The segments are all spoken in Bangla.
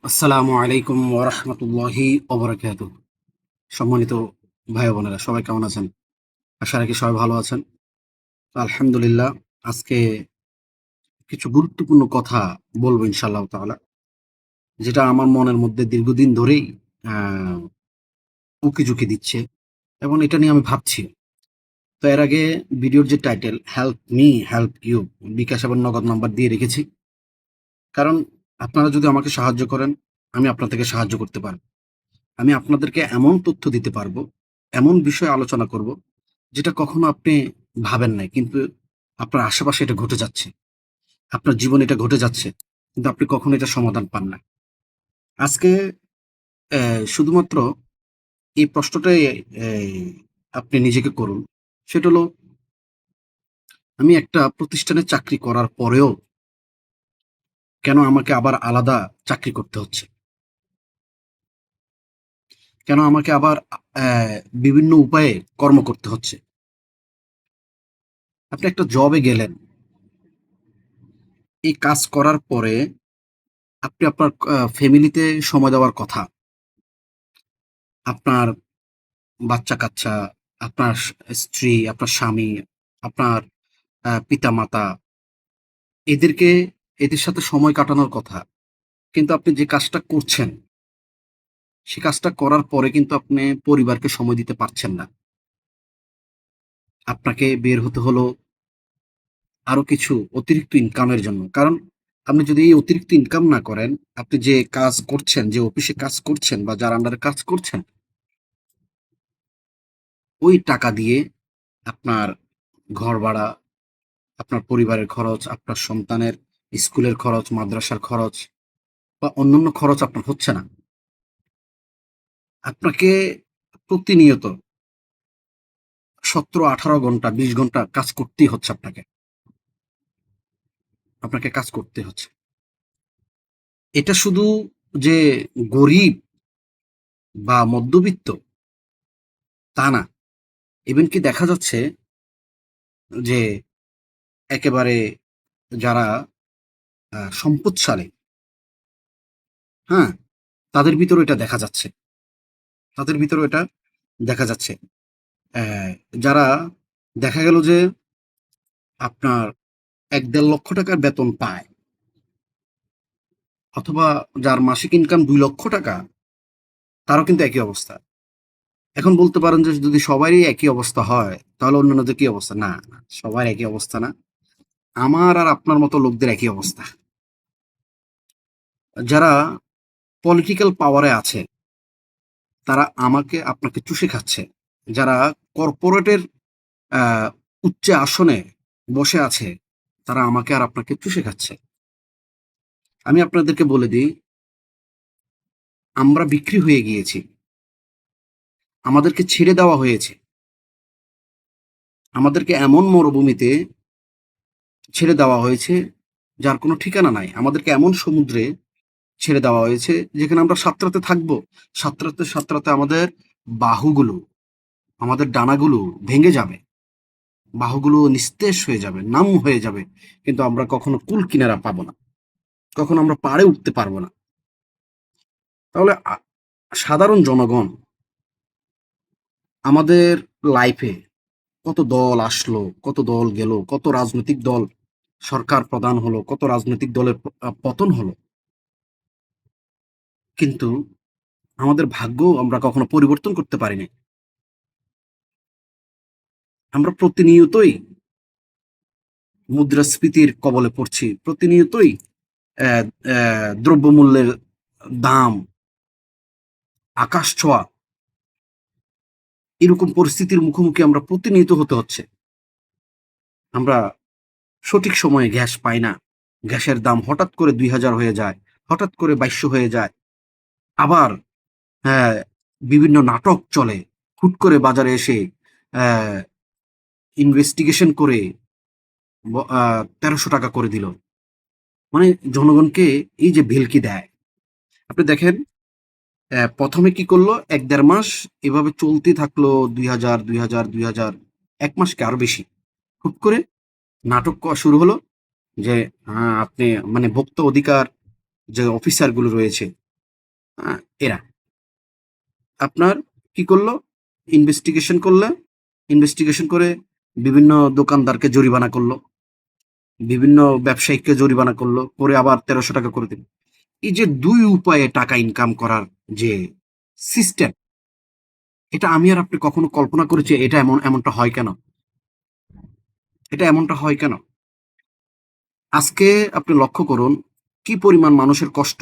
আসসালামু আলাইকুম ওরহমতুল্লাহি ওবরাকাতুহ। সম্মানিত ভাই বোনেরা, সবাই কেমন আছেন? আশা রাখি সবাই ভালো আছেন। তো আলহামদুলিল্লাহ, আজকে কিছু গুরুত্বপূর্ণ কথা বলবো ইনশাআল্লাহ তাআলা, যেটা আমার মনের মধ্যে দীর্ঘদিন ধরেই আহ, উকি দিচ্ছে এবং এটা নিয়ে আমি ভাবছি। তো এর আগে ভিডিওর যে title help me help you, bKash এবং নগদ নাম্বার দিয়ে রেখেছি। কারণ আপনারা যদি আমাকে সাহায্য করেন, আমি আপনাদেরকে সাহায্য করতে পারবো। আমি আপনাদেরকে এমন তথ্য দিতে পারবো, এমন বিষয় আলোচনা করব, যেটা কখনো আপনি ভাবেন নাই, কিন্তু আপনার আশেপাশে এটা ঘটে যাচ্ছে, আপনার জীবনে এটা ঘটে যাচ্ছে, কিন্তু আপনি কখনো এটা সমাধান পান না। আজকে শুধুমাত্র এই প্রশ্নটাই আপনি নিজেকে করুন। সেটা হলো, আমি একটা প্রতিষ্ঠানে চাকরি করার পরেও কেন আমাকে আবার আলাদা চাকরি করতে হচ্ছে? কেন আমাকে আবার বিভিন্ন উপায়ে কর্ম করতে হচ্ছে? আপনি একটা জবে গেলেন, এই কাজ করার পরে আপনি আপনার ফ্যামিলিতে সময় দেওয়ার কথা। আপনার বাচ্চা-কাচ্চা, আপনার স্ত্রী, আপনার স্বামী, আপনার পিতা-মাতা, এদেরকে এদের সাথে সময় কাটানোর কথা। কিন্তু আপনি যে কাজটা করছেন, সে কাজটা করার পরে কিন্তু আপনি পরিবারকে সময় দিতে পারছেন না। আপনাকে বের হতে হলো আরো কিছু অতিরিক্ত ইনকামের জন্য। কারণ আপনি যদি এই অতিরিক্ত ইনকাম না করেন, আপনি যে কাজ করছেন, যে অফিসে কাজ করছেন বা যার আন্ডারে কাজ করছেন, ওই টাকা দিয়ে আপনার ঘর ভাড়া, আপনার পরিবারের খরচ, আপনার সন্তানের স্কুলের খরচ, মাদ্রাসার খরচ বা অন্যান্য খরচ আপনার হচ্ছে না। আপনাকে প্রতিনিয়ত ১৭-১৮ ঘন্টা, ২০ ঘন্টা কাজ করতেই হচ্ছে আপনাকে। আপনাকে কাজ করতে হচ্ছে। এটা শুধু যে গরিব বা মধ্যবিত্ত, তা না। ইভেন কি দেখা যাচ্ছে যে একেবারে যারা সম্পদশালী, হ্যাঁ? তাদের ভিতরেও এটা দেখা যাচ্ছে। তাদের ভিতরেও এটা দেখা যাচ্ছে। অ্যা যারা দেখা গেল যে আপনার ১-১.৫ লক্ষ টাকার বেতন পায়, অথবা যার মাসিক ইনকাম ২ লক্ষ টাকা, তারও কিন্তু একই অবস্থা। এখন বলতে পারেন যে যদি সবারই একই অবস্থা হয়, তাহলে অন্যান্যদের কি অবস্থা? না, না, সবার একই অবস্থা না। আমার আর আপনার মতো লোকদের একই অবস্থা। যারা পলিটিক্যাল পাওয়ারে আছে, তারা আমাকে আপনাকে চুষে খাচ্ছে। যারা কর্পোরেটের আ উচ্চ আসনে বসে আছে, তারা আমাকে আর আপনাকে চুষে খাচ্ছে। আমি আপনাদেরকে বলে দিই, আমরা বিক্রি হয়ে গিয়েছি। আমাদেরকে ছেড়ে দেওয়া হয়েছে। আমাদেরকে এমন মরুভূমিতে ছেড়ে দেওয়া হয়েছে, যার কোনো ঠিকানা নাই। আমাদেরকে এমন সমুদ্রে ছেড়ে দেওয়া হয়েছে, যেখানে আমরা সাঁতরাতে থাকবো। সাঁতরাতে আমাদের বাহুগুলো, আমাদের ডানাগুলো ভেঙে যাবে। বাহুগুলো নিস্তেজ হয়ে যাবে, নাম হয়ে যাবে। কিন্তু আমরা কখনো কূল কিনারা পাবো না। কখনো আমরা পাড়ে উঠতে পারবো না। তাহলে সাধারণ জনগণ আমাদের লাইফে কত দল আসলো, কত দল গেল, কত রাজনৈতিক দল সরকার প্রধান হলো, কত রাজনৈতিক দলের পতন হলো। কিন্তু আমাদের ভাগ্য আমরা কখনো পরিবর্তন করতে পারিনি। আমরা প্রতিনিয়তই মুদ্রাস্ফীতির কবলে পড়ছি। প্রতিনিয়তই অ্যা অ্যা দ্রব্যমূল্যের দাম আকাশ ছোঁয়া। এরকম পরিস্থিতির মুখোমুখি আমরা প্রতিনিয়ত হতে হচ্ছে। আমরা সঠিক সময়ে গ্যাস পাই না। গ্যাসের দাম হঠাৎ করে ২,০০০ হয়ে যায়। হঠাৎ করে ২২০০ হয়ে যায়। আবার হ্যাঁ, বিভিন্ন নাটক চলে। হুট করে বাজারে এসে অ্যা ইনভেস্টিগেশন করে ৳১৩০০ করে দিল। মানে জনগণকে এই যে ভেলকি দেয়। আপনি দেখেন, ১ম এ কি করল? ১-১.৫ মাস এভাবে চলতে থাকলো। ২,০০০, ২,০০০, ২,০০০, ১ মাস কি আরো বেশি। হুট করে নাটক শুরু হলো যে আপনি মানে ভোক্তা অধিকার যে অফিসার গুলো রয়েছে, এরা আপনার কি করলো, ইনভেস্টিগেশন করলে, ইনভেস্টিগেশন করে বিভিন্ন দোকানদারকে জরিমানা করলো, বিভিন্ন ব্যবসায়িককে জরিমানা করলো, করে আবার 1300 টাকা করে দিল। এই যে দুই উপায়ে টাকা ইনকাম করার যে সিস্টেম, এটা আমি আর আপনি কখনো কল্পনা করেছি এটা এমনটা হয় কেন? এটা এমনটা হয় কেন? আজকে আপনি লক্ষ্য করুন কি পরিমাণ মানুষের কষ্ট,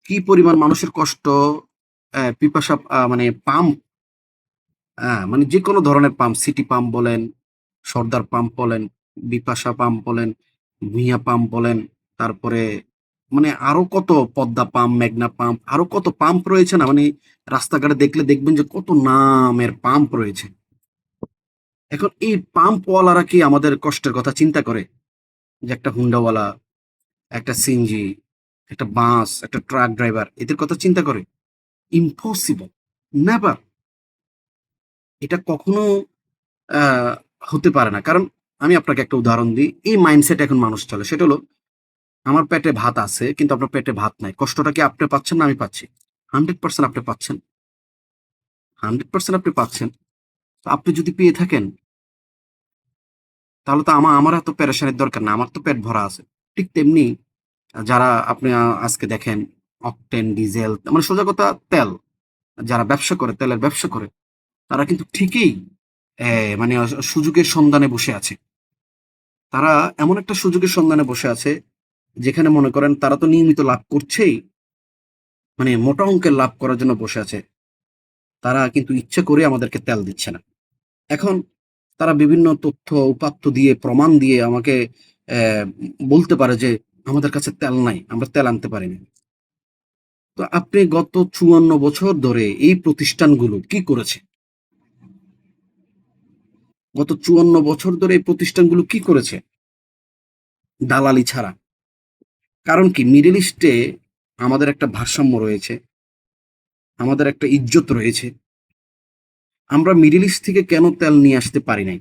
কি পরিমাণ মানুষের কষ্ট। পিপাসা মানে পাম্প, মানে যে কোনো ধরনের পাম্প, সিটি পাম্প বলেন, সর্দার পাম্প বলেন, বিপাশা পাম্প বলেন, ভুঁইয়া পাম্প বলেন, তারপরে মানে আরো কত পদ্মা পাম্প, মেঘনা পাম্প, আরো কত পাম্প রয়েছে না? মানে রাস্তাঘাটে দেখলে দেখবেন যে কত নামের পাম্প রয়েছে। এখন এই পাম্পওয়ালারা কি আমাদের কষ্টের কথা চিন্তা করে? যে একটা হুন্ডাওয়ালা, একটা সিএনজি, একটা বাস, একটা ট্রাক ড্রাইভার এদের কথা চিন্তা করে? Impossible, never. এটা কখনো আহ, হতে পারে না। কারণ আমি আপনাকে একটা উদাহরণ দিই, এই মাইন্ডসেট এখন মানুষ চলে, সেটা হলো আমার পেটে ভাত আছে কিন্তু আপনার পেটে ভাত নাই। কষ্টটা কি আপনি পাচ্ছেন না আমি পাচ্ছি? 100% আপনি পাচ্ছেন, 100% আপনি পাচ্ছেন। তো আপনি যদি পেয়ে থাকেন তাহলে তো আমার এত পেরেশানির দরকার না, আমার তো পেট ভরা আছে। ঠিক তেমনি যারা আপনি আজকে দেখেন অকটেন, ডিজেল, মানে সোজা কথা তেল, যারা ব্যবসা করে, তেলের ব্যবসা করে, তারা কিন্তু ঠিকই মানে সুযোগের সন্ধানে বসে আছে। তারা এমন একটা সুযোগের সন্ধানে বসে আছে যেখানে মনে করেন তারা তো নিয়মিত লাভ করছেই, মানে মোটা অঙ্কের লাভ করার জন্য বসে আছে। তারা কিন্তু ইচ্ছে করে আমাদেরকে তেল দিচ্ছে না। এখন তারা বিভিন্ন তথ্য উপাত্ত দিয়ে, প্রমাণ দিয়ে আমাকে বলতে পারে যে আমাদের কাছে তেল নাই, আমরা তেল আনতে পারিনি। তো আপনি গত 54 বছর ধরে এই প্রতিষ্ঠানগুলো কি করেছে? গত 54 বছর ধরে এই প্রতিষ্ঠানগুলো কি করেছে? দালালি ছাড়া। কারণ কি, মিডল ইস্টে আমাদের একটা ভারসাম্য রয়েছে, আমাদের একটা ইজ্জত রয়েছে। আমরা মিডল ইস্ট থেকে কেন তেল নিয়ে আসতে পারি নাই?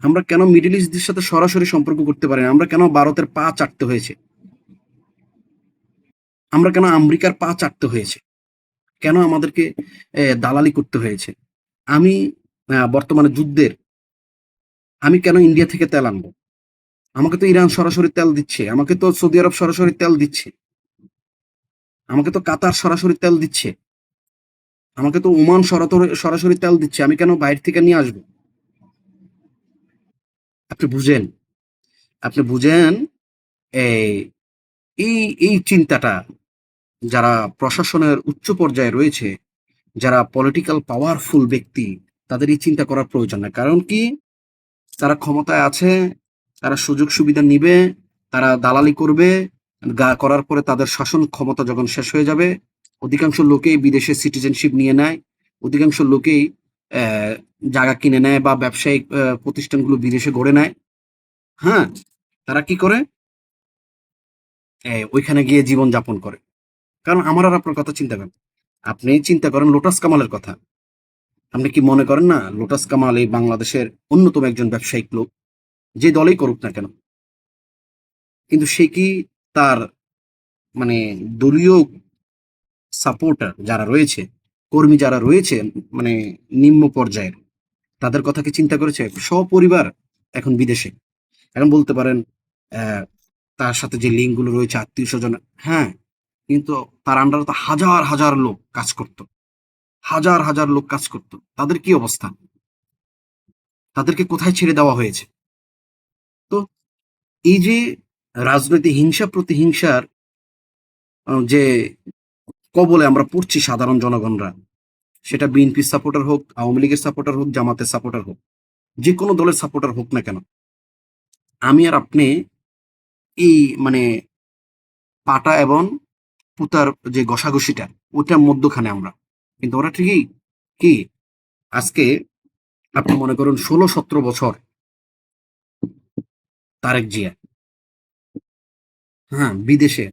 আমরা কেন মিডল ইস্টদের সাথে সরাসরি সম্পর্ক করতে পারি না? আমরা কেন ভারতের পা চাটতে হয়েছে? আমরা কেন আমেরিকার পা চাটতে হয়েছে? কেন আমাদেরকে দালালি করতে হয়েছে? আমি বর্তমানে যুদ্ধের, আমি কেন ইন্ডিয়া থেকে তেল আনবো? আমাকে তো ইরান সরাসরি তেল দিচ্ছে, আমাকে তো সৌদি আরব সরাসরি তেল দিচ্ছে, আমাকে তো কাতার সরাসরি তেল দিচ্ছে, আমাকে তো ওমান সরাসরি তেল দিচ্ছে। আমি কেন বাইরে থেকে নিয়ে আসবো? আপনি বুঝেন, আপনি বুঝেন এই এই এই চিন্তাটা যারা প্রশাসনের উচ্চ পর্যায়ে রয়েছে, যারা পলিটিক্যাল পাওয়ারফুল ব্যক্তি, তাদের এই চিন্তা করার প্রয়োজন নাই। কারণ কি, তারা ক্ষমতায় আছে, তারা সুযোগ সুবিধা নিবে, তারা দালালি করবে, করার পরে তাদের শাসন ক্ষমতা যখন শেষ হয়ে যাবে, অধিকাংশ লোকেই বিদেশে সিটিজেনশিপ নিয়ে নেয়, অধিকাংশ লোকেই আহ, জায়গা কিনে নেয় বা ব্যবসায়িক প্রতিষ্ঠানগুলো বিদেশে গড়ে নেয়। হ্যাঁ, তারা কি করে, ওইখানে গিয়ে জীবন যাপন করে। কারণ আমার আর আপনার কথা চিন্তা করেন, আপনি চিন্তা করেন লোটাস কামালের কথা। আপনি কি মনে করেন না লোটাস কামাল এই বাংলাদেশের অন্যতম একজন ব্যবসায়িক লোক, যে দলেই করুক না কেন? কিন্তু সে কি তার মানে দলীয় সাপোর্টার যারা রয়েছে, কর্মী যারা রয়েছে, মানে নিম্ন পর্যায়ের, তাদের কথা কি চিন্তা করেছে? সপরিবার এখন বিদেশে। এখন বলতে পারেন আহ, তার সাথে যে লিঙ্ক গুলো রয়েছে, আত্মীয় স্বজন, হ্যাঁ, কিন্তু তার আন্ডারে তো হাজার হাজার লোক কাজ করত, হাজার হাজার লোক কাজ করত। তাদের কি অবস্থা? তাদেরকে কোথায় ছেড়ে দেওয়া হয়েছে? তো এই যে রাজনৈতিক হিংসা প্রতিহিংসার যে কবলে আমরা পড়ছি সাধারণ জনগণরা, সেটা বিএনপির সাপোর্টার হোক, আওয়ামী লীগের সাপোর্টার হোক, জামাতের সাপোর্টার হোক, যে কোনো দলের সাপোর্টার হোক না কেন, আমি আর আপনি এই মানে পাটা এবং পুতার যে ঘষাঘষিটা, ওটার মধ্যখানে আমরা। কিন্তু ওরা ঠিকই কি, আজকে আপনি মনে করুন 16-17 বছর তারেক জিয়া, হ্যাঁ, বিদেশে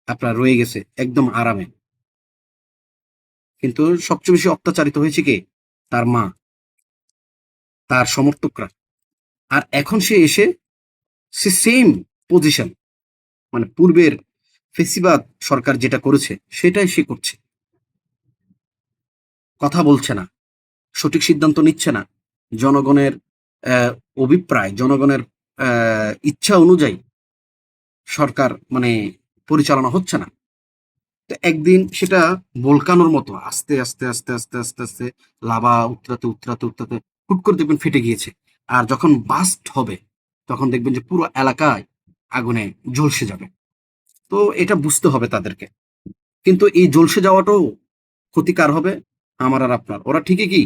আপনার রয়ে গেছে একদম আরামে। কিন্তু সবচেয়ে বেশি অত্যাচারিত হয়েছে কে? তার মা, তার সমর্থকরা। আর এখন সে এসে সে সেম পজিশন, মানে পূর্বের ফেসিবাদ সরকার যেটা করেছে সেটাই সে করছে। কথা বলছে না, সঠিক সিদ্ধান্ত নিচ্ছে না। জনগণের অভিপ্রায়, জনগণের ইচ্ছা অনুযায়ী সরকার মানে পরিচালনা হচ্ছে না। তো একদিন সেটা ভোলকানোর মতো আস্তে আস্তে আস্তে আস্তে আস্তে আস্তে লাভা উতরাতে উতরাতে উতরাতে হুট করে দেখবেন ফেটে গিয়েছে। আর যখন বাস্ট হবে তখন দেখবেন যে পুরো এলাকায় আগুনে ঝলসে যাবে। তো এটা বুঝতে হবে তাদেরকে। কিন্তু এই ঝলসে যাওয়াটাও ক্ষতিকার হবে আমার আর আপনার। ওরা ঠিকই কি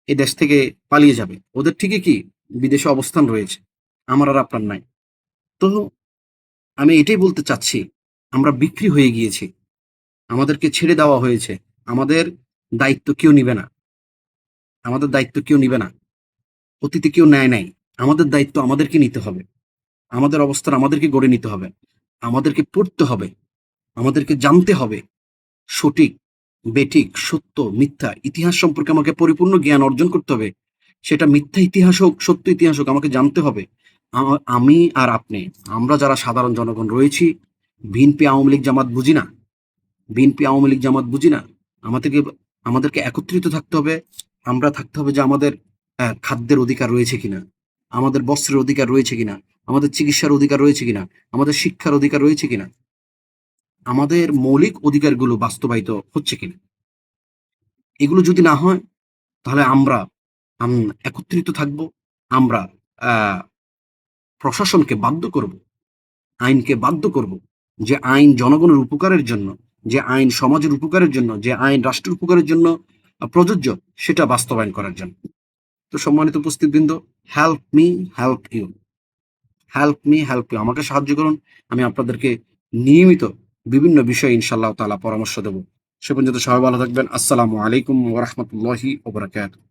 এই দেশ থেকে পালিয়ে যাবে, ওদের ঠিকই কি বিদেশে অবস্থান রয়েছে, আমার আর আপনার নাই। তো আমি এটাই বলতে চাচ্ছি, আমরা বিক্রি হয়ে গিয়েছি, আমাদেরকে ছেড়ে দেওয়া হয়েছে। আমাদের দায়িত্ব কেউ নিবে না, আমাদের দায়িত্ব কেউ নিবে না, অতীতে কেউ নেয় নাই। আমাদের দায়িত্ব আমাদেরকে নিতে হবে, আমাদের অবস্থান আমাদেরকে গড়ে নিতে হবে, আমাদেরকে পড়তে হবে, আমাদেরকে জানতে হবে সঠিক বেঠিক সত্য মিথ্যা ইতিহাস সম্পর্কে আমাকে পরিপূর্ণ জ্ঞান অর্জন করতে হবে। সেটা মিথ্যা ইতিহাস হোক সত্য ইতিহাস হোক আমাকে জানতে হবে। আমি আর আপনি, আমরা যারা সাধারণ জনগণ রয়েছি, বিএনপি আওয়ামী লীগ জামাত বুঝি না, বিএনপি আওয়ামী লীগ জামাত বুঝি না। আমাদেরকে আমাদেরকে একত্রিত থাকতে হবে। আমরা থাকতে হবে যে আমাদের খাদ্যের অধিকার রয়েছে কিনা, আমাদের বস্ত্রের অধিকার রয়েছে কিনা, আমাদের চিকিৎসার অধিকার রয়েছে কিনা, আমাদের শিক্ষার অধিকার রয়েছে কিনা, আমাদের মৌলিক অধিকারগুলো বাস্তবায়িত হচ্ছে কিনা। এগুলো যদি না হয় তাহলে আমরা একত্রিত থাকব। আমরা আহ, প্রশাসনকে বাধ্য করব, আইনকে বাধ্য করব যে আইন জনগণের উপকারের জন্য, যে আইন সমাজের উপকারের জন্য, যে আইন রাষ্ট্রের উপকারের জন্য প্রযোজ্য, সেটা বাস্তবায়ন করার জন্য। তো সম্মানিত উপস্থিতবৃন্দ, help me help you, help me help you, আমাকে সাহায্য করুন। আমি আপনাদেরকে নিয়মিত বিভিন্ন বিষয়ে ইনশাআল্লাহ তাআলা পরামর্শ দেব। সে পর্যন্ত সবাই ভালো থাকবেন। আসসালামু আলাইকুম ওয়া রাহমাতুল্লাহি ওয়া বারাকাতুহু।